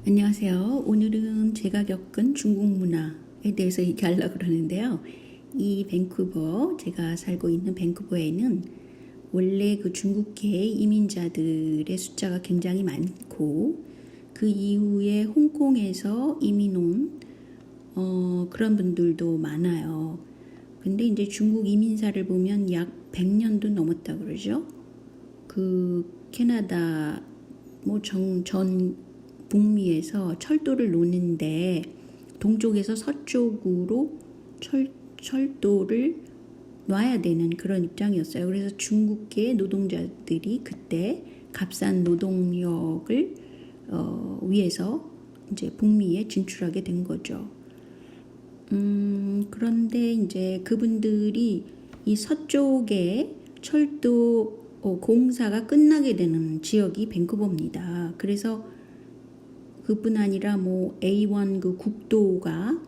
안녕하세요. 오늘은 제가 겪은 중국 문화에 대해서 얘기하려고 그러는데요. 이 밴쿠버, 제가 살고 있는 밴쿠버에는 원래 그 중국계 이민자들의 숫자가 굉장히 많고 그 이후에 홍콩에서 이민 온 그런 분들도 많아요. 근데 이제 중국 이민사를 보면 약 100년도 넘었다 그러죠. 그 캐나다 전 북미에서 철도를 놓는데 동쪽에서 서쪽으로 철도를 놔야 되는 그런 입장이었어요. 그래서 중국계 노동자들이 그때 값싼 노동력을 위해서 이제 북미에 진출하게 된 거죠. 그런데 이제 그분들이 이 서쪽에 철도 공사가 끝나게 되는 지역이 밴쿠버입니다. 그래서 그뿐 아니라 A1 그 국도가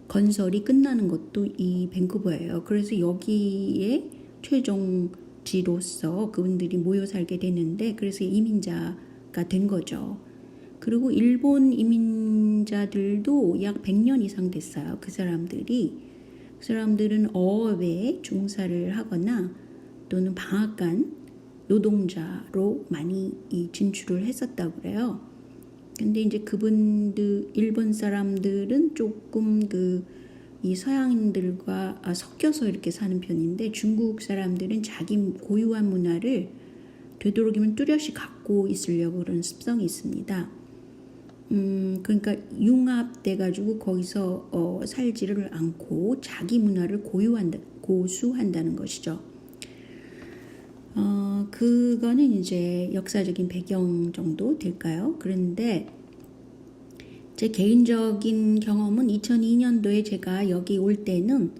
건설이 끝나는 것도 이 밴쿠버예요. 그래서 여기에 최종지로서 그분들이 모여 살게 되는데 그래서 이민자가 된 거죠. 그리고 일본 이민자들도 약 100년 이상 됐어요. 그 사람들은 어업에 종사를 하거나 또는 방앗간 노동자로 많이 진출을 했었다고 그래요. 근데 이제 그분들, 일본 사람들은 조금 이 서양인들과 섞여서 이렇게 사는 편인데 중국 사람들은 자기 고유한 문화를 되도록이면 뚜렷이 갖고 있으려고 그런 습성이 있습니다. 그러니까 융합돼가지고 거기서 살지를 않고 자기 문화를 고수한다는 것이죠. 그거는 이제 역사적인 배경 정도 될까요? 그런데 제 개인적인 경험은 2002년도에 제가 여기 올 때는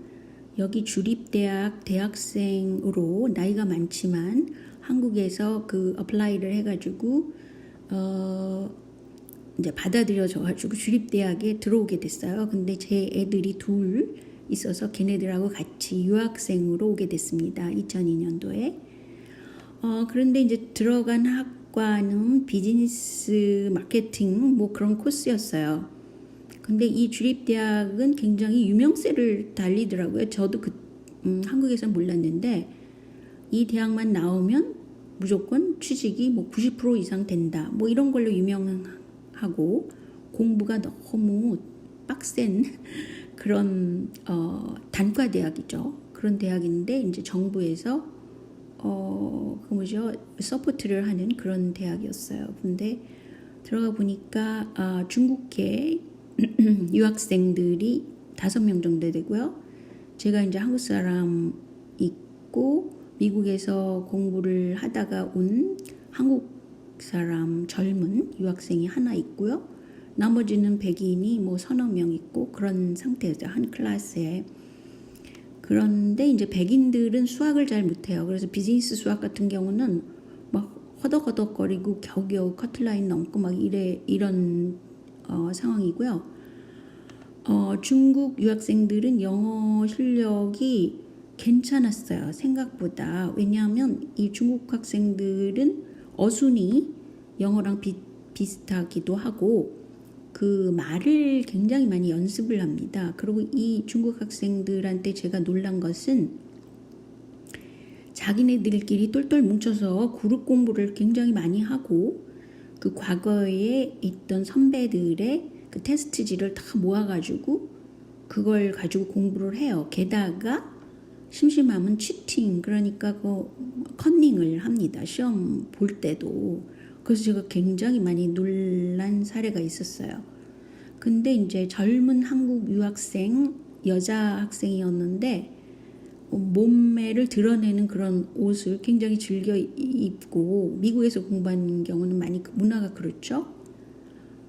여기 주립대학 대학생으로 나이가 많지만 한국에서 어플라이를 해가지고 이제 받아들여져가지고 주립대학에 들어오게 됐어요. 근데 제 애들이 둘 있어서 걔네들하고 같이 유학생으로 오게 됐습니다. 2002년도에. 그런데 이제 들어간 학과는 비즈니스 마케팅 그런 코스였어요. 근데 이 주립대학은 굉장히 유명세를 달리더라고요. 저도 한국에서 몰랐는데 이 대학만 나오면 무조건 취직이 90% 이상 된다. 이런 걸로 유명하고 공부가 너무 빡센 그런 단과 대학이죠. 그런 대학인데 이제 정부에서 서포트를 하는 그런 대학이었어요. 근데 들어가 보니까 중국계 유학생들이 5명 정도 되고요. 제가 이제 한국 사람 있고 미국에서 공부를 하다가 온 한국 사람 젊은 유학생이 하나 있고요. 나머지는 백인이 서너 명 있고 그런 상태였어요. 한 클래스에. 그런데 이제 백인들은 수학을 잘 못해요. 그래서 비즈니스 수학 같은 경우는 허덕허덕거리고 겨우겨우 커트라인 넘고 이런 상황이고요. 중국 유학생들은 영어 실력이 괜찮았어요. 생각보다. 왜냐하면 이 중국 학생들은 어순이 영어랑 비슷하기도 하고 그 말을 굉장히 많이 연습을 합니다. 그리고 이 중국 학생들한테 제가 놀란 것은 자기네들끼리 똘똘 뭉쳐서 그룹 공부를 굉장히 많이 하고 그 과거에 있던 선배들의 그 테스트지를 다 모아가지고 그걸 가지고 공부를 해요. 게다가 심심하면 치팅, 그러니까 컨닝을 합니다. 시험 볼 때도. 그래서 제가 굉장히 많이 놀란 사례가 있었어요. 근데 이제 젊은 한국 유학생, 여자 학생이었는데 몸매를 드러내는 그런 옷을 굉장히 즐겨 입고 미국에서 공부하는 경우는 많이 문화가 그렇죠.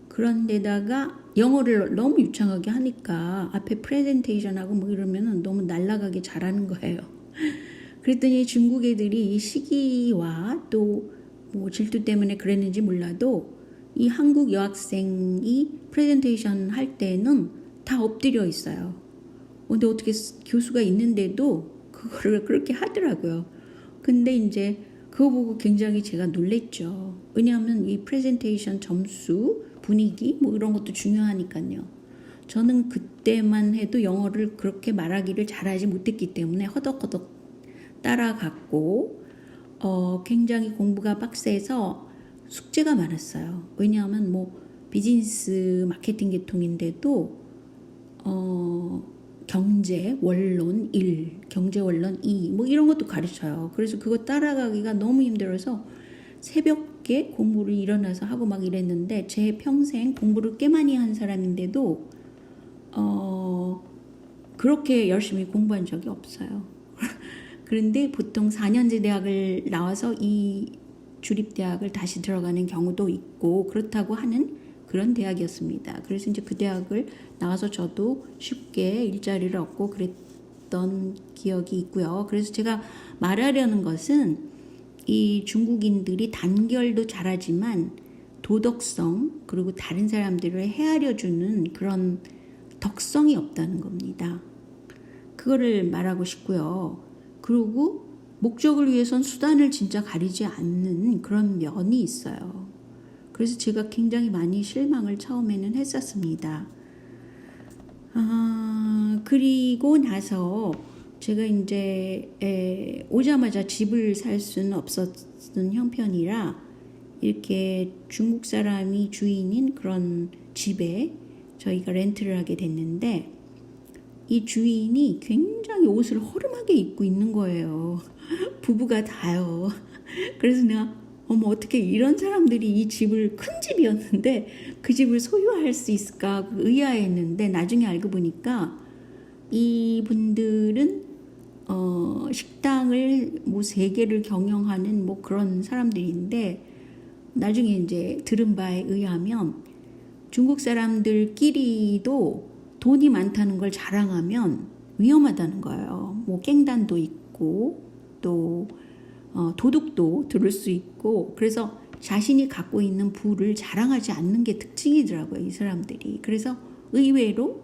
그런데다가 영어를 너무 유창하게 하니까 앞에 프레젠테이션하고 이러면은 너무 날아가게 잘하는 거예요. 그랬더니 중국 애들이 이 시기와 또 질투 때문에 그랬는지 몰라도 이 한국 여학생이 프레젠테이션 할 때는 다 엎드려 있어요. 근데 어떻게 교수가 있는데도 그거를 그렇게 하더라고요. 근데 이제 그거 보고 굉장히 제가 놀랬죠. 왜냐하면 이 프레젠테이션 점수 분위기 뭐 이런 것도 중요하니까요. 저는 그때만 해도 영어를 그렇게 말하기를 잘하지 못했기 때문에 허덕허덕 따라갔고 굉장히 공부가 빡세서 숙제가 많았어요. 왜냐하면 뭐 비즈니스 마케팅 계통인데도 경제 원론 1, 경제 원론 2 뭐 이런 것도 가르쳐요. 그래서 그거 따라가기가 너무 힘들어서 새벽에 공부를 일어나서 하고 막 이랬는데 제 평생 공부를 꽤 많이 한 사람인데도 그렇게 열심히 공부한 적이 없어요. 그런데 보통 4년제 대학을 나와서 이 주립대학을 다시 들어가는 경우도 있고 그렇다고 하는 그런 대학이었습니다. 그래서 이제 그 대학을 나와서 저도 쉽게 일자리를 얻고 그랬던 기억이 있고요. 그래서 제가 말하려는 것은 이 중국인들이 단결도 잘하지만 도덕성 그리고 다른 사람들을 헤아려 주는 그런 덕성이 없다는 겁니다. 그거를 말하고 싶고요. 그리고 목적을 위해선 수단을 진짜 가리지 않는 그런 면이 있어요. 그래서 제가 굉장히 많이 실망을 처음에는 했었습니다. 그리고 나서 제가 이제 오자마자 집을 살 수는 없었던 형편이라 이렇게 중국 사람이 주인인 그런 집에 저희가 렌트를 하게 됐는데 이 주인이 굉장히 옷을 허름하게 입고 있는 거예요. 부부가 다요. 그래서 내가 어머 어떻게 이런 사람들이 이 집을 큰 집이었는데 그 집을 소유할 수 있을까 의아했는데 나중에 알고 보니까 이분들은 식당을 뭐 3개를 경영하는 뭐 그런 사람들인데 나중에 이제 들은 바에 의하면 중국 사람들끼리도 돈이 많다는 걸 자랑하면 위험하다는 거예요. 뭐 깽단도 있고 또 도둑도 들을 수 있고 그래서 자신이 갖고 있는 부를 자랑하지 않는 게 특징이더라고요. 이 사람들이. 그래서 의외로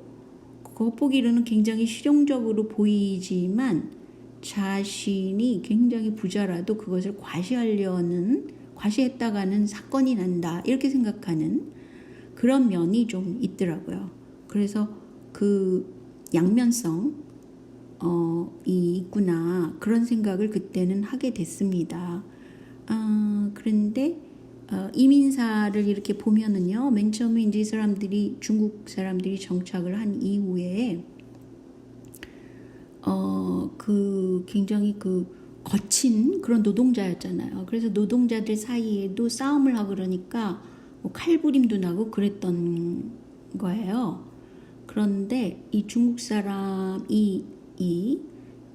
겉보기로는 굉장히 실용적으로 보이지만 자신이 굉장히 부자라도 그것을 과시했다가는 사건이 난다 이렇게 생각하는 그런 면이 좀 있더라고요. 그래서 그 양면성 이 있구나 그런 생각을 그때는 하게 됐습니다. 그런데 이민사를 이렇게 보면은요, 맨 처음에 이제 이 사람들이 중국 사람들이 정착을 한 이후에 그 굉장히 그 거친 그런 노동자였잖아요. 그래서 노동자들 사이에도 싸움을 하고 그러니까 뭐 칼부림도 나고 그랬던 거예요. 그런데 이 중국 사람이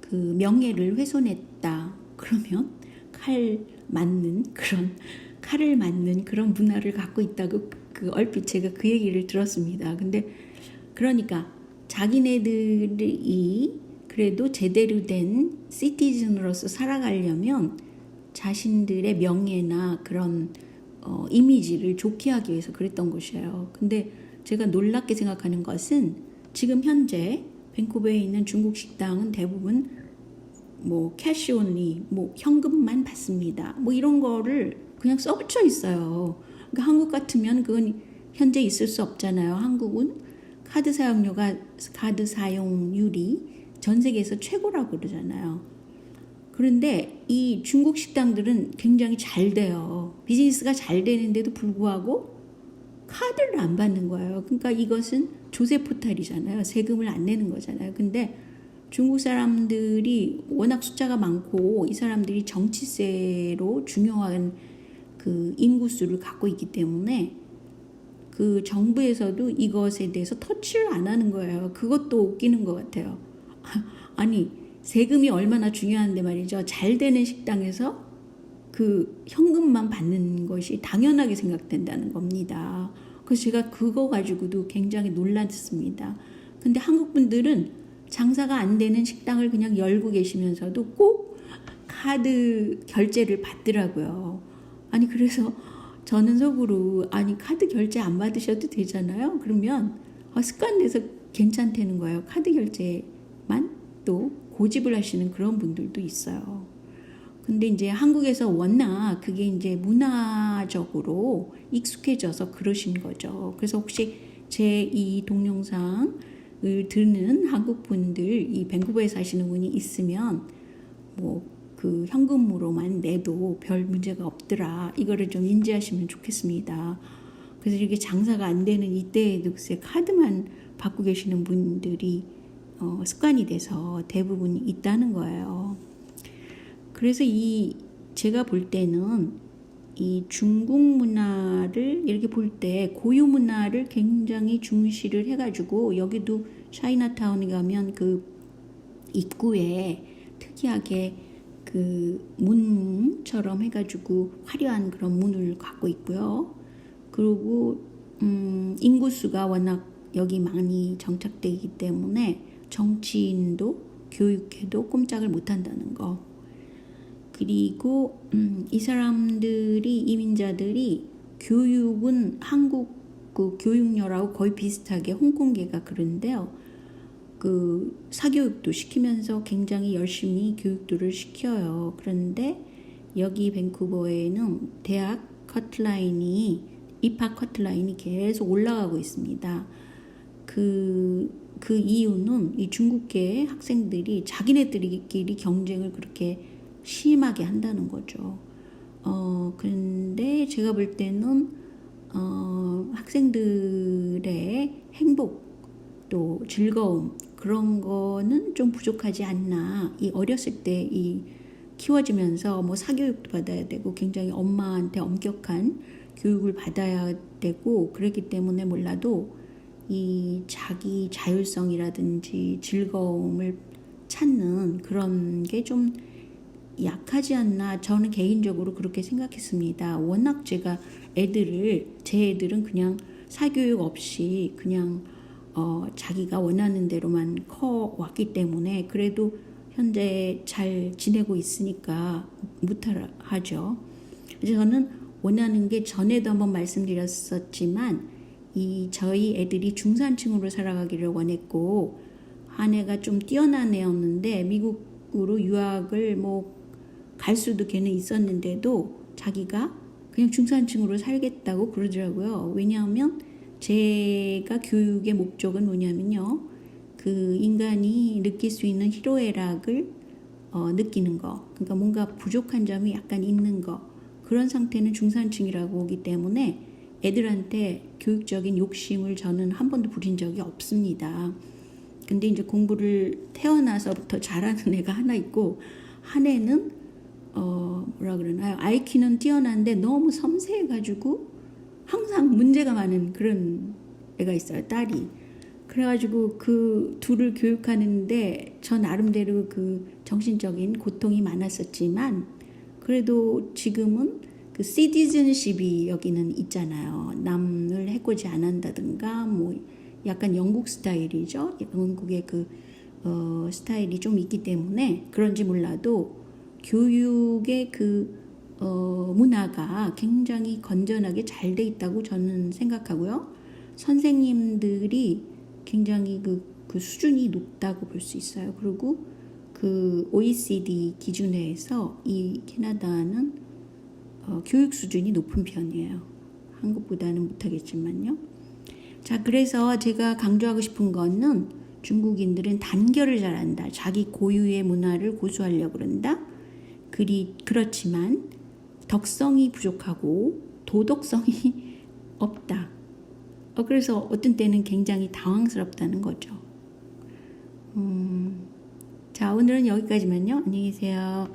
그 명예를 훼손했다. 그러면 칼을 맞는 그런 문화를 갖고 있다고 그 얼핏 제가 그 얘기를 들었습니다. 근데 그러니까 자기네들이 그래도 제대로 된 시티즌으로서 살아가려면 자신들의 명예나 그런 이미지를 좋게 하기 위해서 그랬던 것이에요. 근데 제가 놀랍게 생각하는 것은 지금 현재 밴쿠버에 있는 중국 식당은 대부분 뭐 캐시 온리, 뭐 현금만 받습니다. 뭐 이런 거를 그냥 써붙여 있어요. 그러니까 한국 같으면 그건 현재 있을 수 없잖아요. 한국은 카드 사용률이 전 세계에서 최고라고 그러잖아요. 그런데 이 중국 식당들은 굉장히 잘 돼요. 비즈니스가 잘 되는데도 불구하고 카드를 안 받는 거예요. 그러니까 이것은 조세 포탈이잖아요. 세금을 안 내는 거잖아요. 근데 중국 사람들이 워낙 숫자가 많고 이 사람들이 정치세로 중요한 그 인구수를 갖고 있기 때문에 그 정부에서도 이것에 대해서 터치를 안 하는 거예요. 그것도 웃기는 것 같아요. 아니 세금이 얼마나 중요한데 말이죠. 잘 되는 식당에서 그 현금만 받는 것이 당연하게 생각된다는 겁니다. 그래서 제가 그거 가지고도 굉장히 놀랐습니다. 근데 한국 분들은 장사가 안 되는 식당을 그냥 열고 계시면서도 꼭 카드 결제를 받더라고요. 아니 그래서 저는 속으로 아니 카드 결제 안 받으셔도 되잖아요. 그러면 습관돼서 괜찮다는 거예요. 카드 결제만 또 고집을 하시는 그런 분들도 있어요. 근데 이제 한국에서 워낙 그게 이제 문화적으로 익숙해져서 그러신 거죠. 그래서 혹시 제 이 동영상을 듣는 한국 분들, 이 밴쿠버에 사시는 분이 있으면 뭐 그 현금으로만 내도 별 문제가 없더라. 이거를 좀 인지하시면 좋겠습니다. 그래서 이렇게 장사가 안 되는 이때에도 글쎄 카드만 받고 계시는 분들이 습관이 돼서 대부분 있다는 거예요. 그래서 제가 볼 때는 이 중국 문화를 이렇게 볼 때 고유 문화를 굉장히 중시를 해가지고 여기도 차이나타운에 가면 그 입구에 특이하게 그 문처럼 해가지고 화려한 그런 문을 갖고 있고요. 그리고 인구수가 워낙 여기 많이 정착되어 있기 때문에 정치인도 교육해도 꼼짝을 못한다는 거. 그리고 이 사람들이 이민자들이 교육은 한국 그 교육열하고 거의 비슷하게 홍콩계가 그런데요. 그 사교육도 시키면서 굉장히 열심히 교육들을 시켜요. 그런데 여기 밴쿠버에는 대학 커트라인이 입학 커트라인이 계속 올라가고 있습니다. 그 이유는 이 중국계 학생들이 자기네들끼리 경쟁을 그렇게 심하게 한다는 거죠. 근데 제가 볼 때는 학생들의 행복 또 즐거움 그런 거는 좀 부족하지 않나. 이 어렸을 때 이 키워지면서 뭐 사교육도 받아야 되고 굉장히 엄마한테 엄격한 교육을 받아야 되고 그렇기 때문에 몰라도 이 자기 자율성이라든지 즐거움을 찾는 그런 게 좀 약하지 않나. 저는 개인적으로 그렇게 생각했습니다. 워낙 제 애들은 그냥 사교육 없이 그냥 자기가 원하는 대로만 커왔기 때문에 그래도 현재 잘 지내고 있으니까 무탈하죠. 저는 원하는 게 전에도 한번 말씀드렸었지만 저희 애들이 중산층으로 살아가기를 원했고 한 애가 좀 뛰어난 애였는데 미국으로 유학을 뭐 갈 수도 걔는 있었는데도 자기가 그냥 중산층으로 살겠다고 그러더라고요. 왜냐하면 제가 교육의 목적은 뭐냐면요. 그 인간이 느낄 수 있는 희로애락을 느끼는 거. 그러니까 뭔가 부족한 점이 약간 있는 거. 그런 상태는 중산층이라고 보기 때문에 애들한테 교육적인 욕심을 저는 한 번도 부린 적이 없습니다. 근데 이제 공부를 태어나서부터 잘하는 애가 하나 있고 한 애는 뭐라 그러나요? IQ는 뛰어난데 너무 섬세해가지고 항상 문제가 많은 그런 애가 있어요. 딸이. 그래가지고 그 둘을 교육하는데 저 나름대로 그 정신적인 고통이 많았었지만 그래도 지금은 그 시티즌십이 여기는 있잖아요. 남을 해코지 안 한다든가 뭐 약간 영국 스타일이죠. 영국의 그 스타일이 좀 있기 때문에 그런지 몰라도 교육의 그 문화가 굉장히 건전하게 잘 돼 있다고 저는 생각하고요. 선생님들이 굉장히 그 수준이 높다고 볼 수 있어요. 그리고 그 OECD 기준에서 이 캐나다는 교육 수준이 높은 편이에요. 한국보다는 못하겠지만요. 자, 그래서 제가 강조하고 싶은 거는 중국인들은 단결을 잘한다. 자기 고유의 문화를 고수하려고 그런다. 그렇지만 덕성이 부족하고 도덕성이 없다. 그래서 어떤 때는 굉장히 당황스럽다는 거죠. 자, 오늘은 여기까지만요. 안녕히 계세요.